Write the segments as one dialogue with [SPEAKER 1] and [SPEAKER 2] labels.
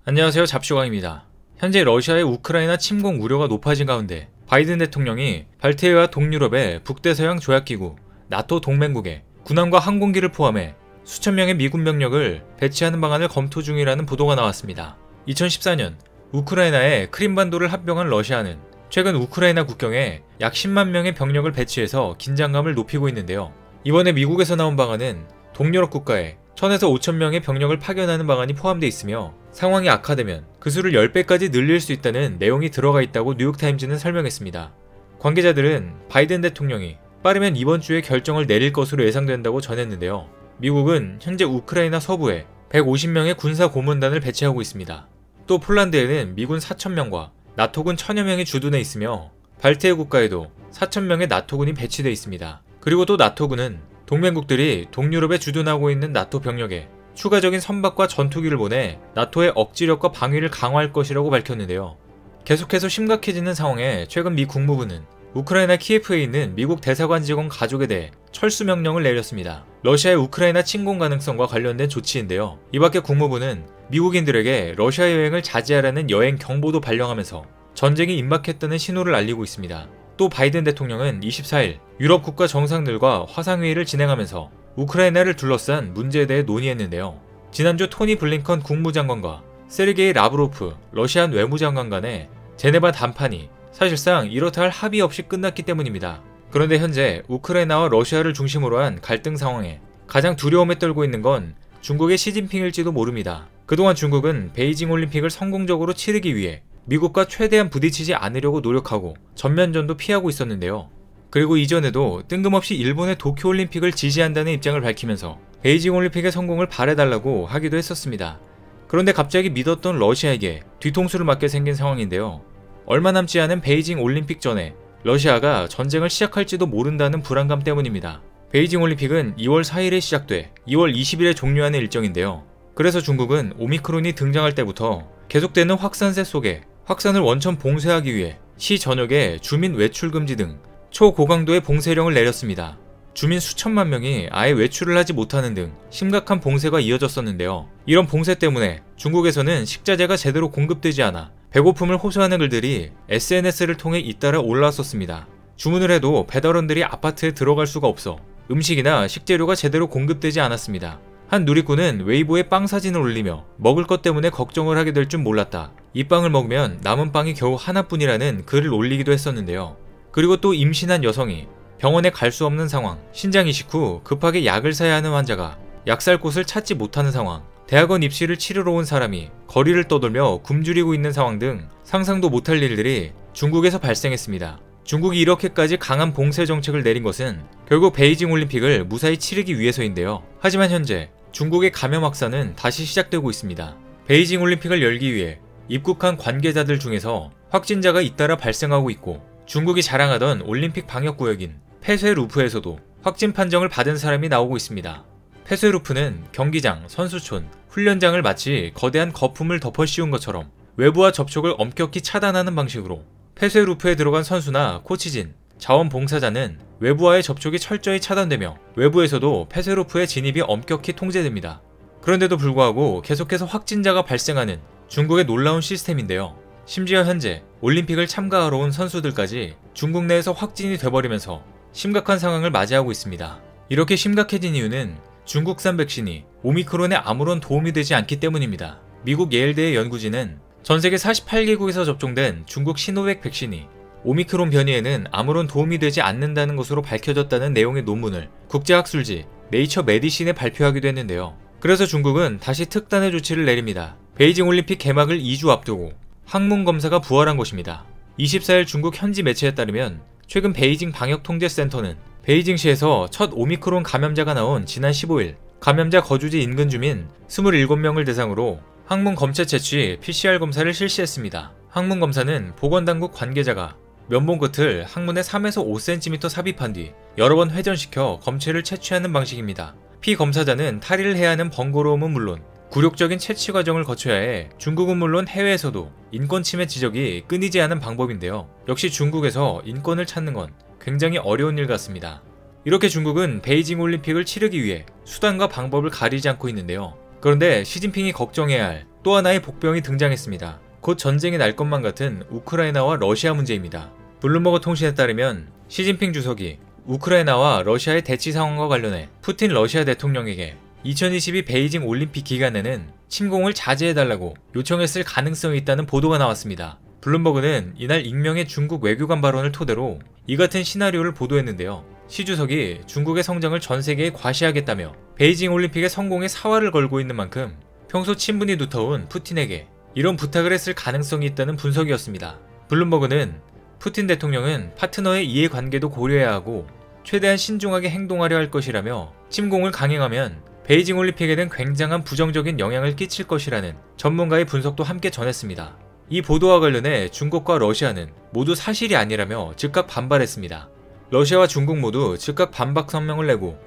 [SPEAKER 1] 안녕하세요, 잡쇼광입니다. 현재 러시아의 우크라이나 침공 우려가 높아진 가운데 바이든 대통령이 발트해와 동유럽의 북대서양 조약기구 나토 동맹국에 군함과 항공기를 포함해 수천 명의 미군 병력을 배치하는 방안을 검토 중이라는 보도가 나왔습니다. 2014년 우크라이나에 크림반도를 합병한 러시아는 최근 우크라이나 국경에 약 10만 명의 병력을 배치해서 긴장감을 높이고 있는데요. 이번에 미국에서 나온 방안은 동유럽 국가에 1000에서 5000명의 병력을 파견하는 방안이 포함되어 있으며 상황이 악화되면 그 수를 10배까지 늘릴 수 있다는 내용이 들어가 있다고 뉴욕타임즈는 설명했습니다. 관계자들은 바이든 대통령이 빠르면 이번 주에 결정을 내릴 것으로 예상된다고 전했는데요. 미국은 현재 우크라이나 서부에 150명의 군사 고문단을 배치하고 있습니다. 또 폴란드에는 미군 4000명과 나토군 1000여 명이 주둔해 있으며 발트해 국가에도 4000명의 나토군이 배치되어 있습니다. 그리고 또 나토군은 동맹국들이 동유럽에 주둔하고 있는 나토 병력에 추가적인 선박과 전투기를 보내 나토의 억지력과 방위를 강화할 것이라고 밝혔는데요. 계속해서 심각해지는 상황에 최근 미 국무부는 우크라이나 키예프에 있는 미국 대사관 직원 가족에 대해 철수 명령을 내렸습니다. 러시아의 우크라이나 침공 가능성과 관련된 조치인데요. 이밖에 국무부는 미국인들에게 러시아 여행을 자제하라는 여행 경보도 발령하면서 전쟁이 임박했다는 신호를 알리고 있습니다. 또 바이든 대통령은 24일 유럽 국가 정상들과 화상회의를 진행하면서 우크라이나를 둘러싼 문제에 대해 논의했는데요. 지난주 토니 블링컨 국무장관과 세르게이 라브로프 러시아 외무장관 간의 제네바談판이 사실상 이렇다 할 합의 없이 끝났기 때문입니다. 그런데 현재 우크라이나와 러시아를 중심으로 한 갈등 상황에 가장 두려움에 떨고 있는 건 중국의 시진핑일지도 모릅니다. 그동안 중국은 베이징 올림픽을 성공적으로 치르기 위해 미국과 최대한 부딪히지 않으려고 노력하고 전면전도 피하고 있었는데요. 그리고 이전에도 뜬금없이 일본의 도쿄올림픽을 지지한다는 입장을 밝히면서 베이징 올림픽의 성공을 바라달라고 하기도 했었습니다. 그런데 갑자기 믿었던 러시아에게 뒤통수를 맞게 생긴 상황인데요. 얼마 남지 않은 베이징 올림픽 전에 러시아가 전쟁을 시작할지도 모른다는 불안감 때문입니다. 베이징 올림픽은 2월 4일에 시작돼 2월 20일에 종료하는 일정인데요. 그래서 중국은 오미크론이 등장할 때부터 계속되는 확산세 속에 확산을 원천 봉쇄하기 위해 시 전역에 주민 외출 금지 등 초고강도의 봉쇄령을 내렸습니다. 주민 수천만 명이 아예 외출을 하지 못하는 등 심각한 봉쇄가 이어졌었는데요. 이런 봉쇄 때문에 중국에서는 식자재가 제대로 공급되지 않아 배고픔을 호소하는 글들이 SNS를 통해 잇따라 올라왔었습니다. 주문을 해도 배달원들이 아파트에 들어갈 수가 없어 음식이나 식재료가 제대로 공급되지 않았습니다. 한 누리꾼은 웨이보에 빵 사진을 올리며 먹을 것 때문에 걱정을 하게 될 줄 몰랐다. 이 빵을 먹으면 남은 빵이 겨우 하나뿐이라는 글을 올리기도 했었는데요. 그리고 또 임신한 여성이 병원에 갈 수 없는 상황, 신장 이식 후 급하게 약을 사야 하는 환자가 약 살 곳을 찾지 못하는 상황, 대학원 입시를 치르러 온 사람이 거리를 떠돌며 굶주리고 있는 상황 등 상상도 못할 일들이 중국에서 발생했습니다. 중국이 이렇게까지 강한 봉쇄 정책을 내린 것은 결국 베이징 올림픽을 무사히 치르기 위해서인데요. 하지만 현재 중국의 감염 확산은 다시 시작되고 있습니다. 베이징 올림픽을 열기 위해 입국한 관계자들 중에서 확진자가 잇따라 발생하고 있고 중국이 자랑하던 올림픽 방역구역인 폐쇄루프에서도 확진 판정을 받은 사람이 나오고 있습니다. 폐쇄루프는 경기장, 선수촌, 훈련장을 마치 거대한 거품을 덮어 씌운 것처럼 외부와 접촉을 엄격히 차단하는 방식으로 폐쇄루프에 들어간 선수나 코치진, 자원봉사자는 외부와의 접촉이 철저히 차단되며 외부에서도 폐쇄루프의 진입이 엄격히 통제됩니다. 그런데도 불구하고 계속해서 확진자가 발생하는 중국의 놀라운 시스템인데요. 심지어 현재 올림픽을 참가하러 온 선수들까지 중국 내에서 확진이 돼버리면서 심각한 상황을 맞이하고 있습니다. 이렇게 심각해진 이유는 중국산 백신이 오미크론에 아무런 도움이 되지 않기 때문입니다. 미국 예일대의 연구진은 전세계 48개국에서 접종된 중국 시노백 백신이 오미크론 변이에는 아무런 도움이 되지 않는다는 것으로 밝혀졌다는 내용의 논문을 국제학술지 네이처 메디신에 발표하기도 했는데요. 그래서 중국은 다시 특단의 조치를 내립니다. 베이징 올림픽 개막을 2주 앞두고 항문 검사가 부활한 것입니다. 24일 중국 현지 매체에 따르면 최근 베이징 방역통제센터는 베이징시에서 첫 오미크론 감염자가 나온 지난 15일 감염자 거주지 인근 주민 27명을 대상으로 항문 검체 채취 PCR 검사를 실시했습니다. 항문 검사는 보건당국 관계자가 면봉 끝을 항문에 3에서 5cm 삽입한 뒤 여러 번 회전시켜 검체를 채취하는 방식입니다. 피검사자는 탈의를 해야 하는 번거로움은 물론 굴욕적인 채취 과정을 거쳐야 해 중국은 물론 해외에서도 인권 침해 지적이 끊이지 않은 방법인데요. 역시 중국에서 인권을 찾는 건 굉장히 어려운 일 같습니다. 이렇게 중국은 베이징 올림픽을 치르기 위해 수단과 방법을 가리지 않고 있는데요. 그런데 시진핑이 걱정해야 할 또 하나의 복병이 등장했습니다. 곧 전쟁이 날 것만 같은 우크라이나와 러시아 문제입니다. 블룸버그 통신에 따르면 시진핑 주석이 우크라이나와 러시아의 대치 상황과 관련해 푸틴 러시아 대통령에게 2022 베이징 올림픽 기간에는 침공을 자제해달라고 요청했을 가능성이 있다는 보도가 나왔습니다. 블룸버그는 이날 익명의 중국 외교관 발언을 토대로 이 같은 시나리오를 보도했는데요. 시 주석이 중국의 성장을 전 세계에 과시하겠다며 베이징 올림픽의 성공에 사활을 걸고 있는 만큼 평소 친분이 두터운 푸틴에게 이런 부탁을 했을 가능성이 있다는 분석이었습니다. 블룸버그는 푸틴 대통령은 파트너의 이해관계도 고려해야 하고 최대한 신중하게 행동하려 할 것이라며 침공을 강행하면 베이징 올림픽에는 굉장한 부정적인 영향을 끼칠 것이라는 전문가의 분석도 함께 전했습니다. 이 보도와 관련해 중국과 러시아는 모두 사실이 아니라며 즉각 반발했습니다. 러시아와 중국 모두 즉각 반박 성명을 내고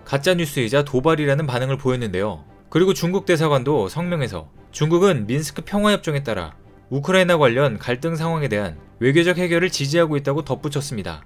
[SPEAKER 1] 가짜뉴스이자 도발이라는 반응을 보였는데요. 그리고 중국 대사관도 성명에서 중국은 민스크 평화협정에 따라 우크라이나 관련 갈등 상황에 대한 외교적 해결을 지지하고 있다고 덧붙였습니다.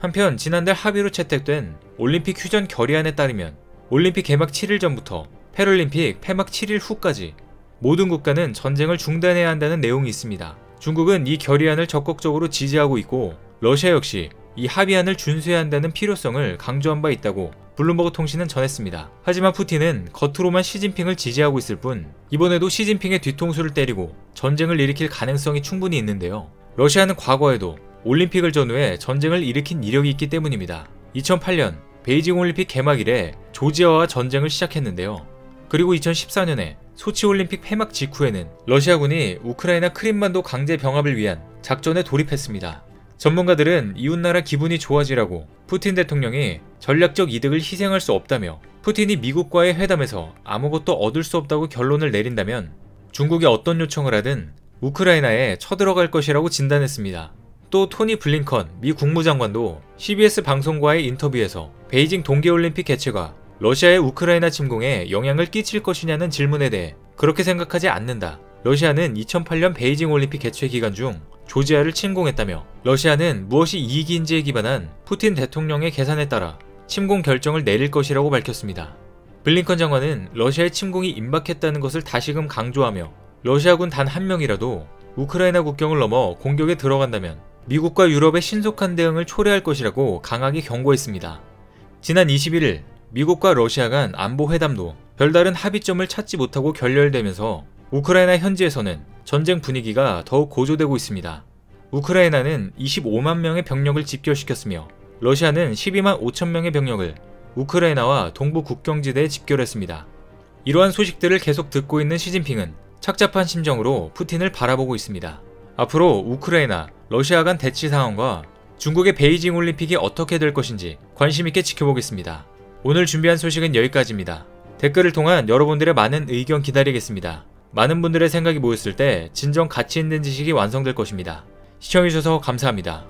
[SPEAKER 1] 한편 지난달 합의로 채택된 올림픽 휴전 결의안에 따르면 올림픽 개막 7일 전부터 패럴림픽 폐막 7일 후까지 모든 국가는 전쟁을 중단해야 한다는 내용이 있습니다. 중국은 이 결의안을 적극적으로 지지하고 있고 러시아 역시 이 합의안을 준수해야 한다는 필요성을 강조한 바 있다고 블룸버그 통신은 전했습니다. 하지만 푸틴은 겉으로만 시진핑을 지지하고 있을 뿐 이번에도 시진핑의 뒤통수를 때리고 전쟁을 일으킬 가능성이 충분히 있는데요. 러시아는 과거에도 올림픽을 전후해 전쟁을 일으킨 이력이 있기 때문입니다. 2008년 베이징 올림픽 개막 이래 조지아와 전쟁을 시작했는데요. 그리고 2014년에 소치 올림픽 폐막 직후에는 러시아군이 우크라이나 크림반도 강제 병합을 위한 작전에 돌입했습니다. 전문가들은 이웃나라 기분이 좋아지라고 푸틴 대통령이 전략적 이득을 희생할 수 없다며 푸틴이 미국과의 회담에서 아무것도 얻을 수 없다고 결론을 내린다면 중국이 어떤 요청을 하든 우크라이나에 쳐들어갈 것이라고 진단했습니다. 또 토니 블링컨 미 국무장관도 CBS 방송과의 인터뷰에서 베이징 동계올림픽 개최가 러시아의 우크라이나 침공에 영향을 끼칠 것이냐는 질문에 대해 그렇게 생각하지 않는다. 러시아는 2008년 베이징 올림픽 개최 기간 중 조지아를 침공했다며 러시아는 무엇이 이익인지에 기반한 푸틴 대통령의 계산에 따라 침공 결정을 내릴 것이라고 밝혔습니다. 블링컨 장관은 러시아의 침공이 임박했다는 것을 다시금 강조하며 러시아군 단 한 명이라도 우크라이나 국경을 넘어 공격에 들어간다면 미국과 유럽의 신속한 대응을 초래할 것이라고 강하게 경고했습니다. 지난 21일 미국과 러시아 간 안보 회담도 별다른 합의점을 찾지 못하고 결렬되면서 우크라이나 현지에서는 전쟁 분위기가 더욱 고조되고 있습니다. 우크라이나는 25만 명의 병력을 집결시켰으며 러시아는 12만 5천 명의 병력을 우크라이나와 동부 국경지대에 집결했습니다. 이러한 소식들을 계속 듣고 있는 시진핑은 착잡한 심정으로 푸틴을 바라보고 있습니다. 앞으로 우크라이나, 러시아 간 대치 상황과 중국의 베이징 올림픽이 어떻게 될 것인지 관심있게 지켜보겠습니다. 오늘 준비한 소식은 여기까지입니다. 댓글을 통한 여러분들의 많은 의견 기다리겠습니다. 많은 분들의 생각이 모였을 때 진정 가치 있는 지식이 완성될 것입니다. 시청해주셔서 감사합니다.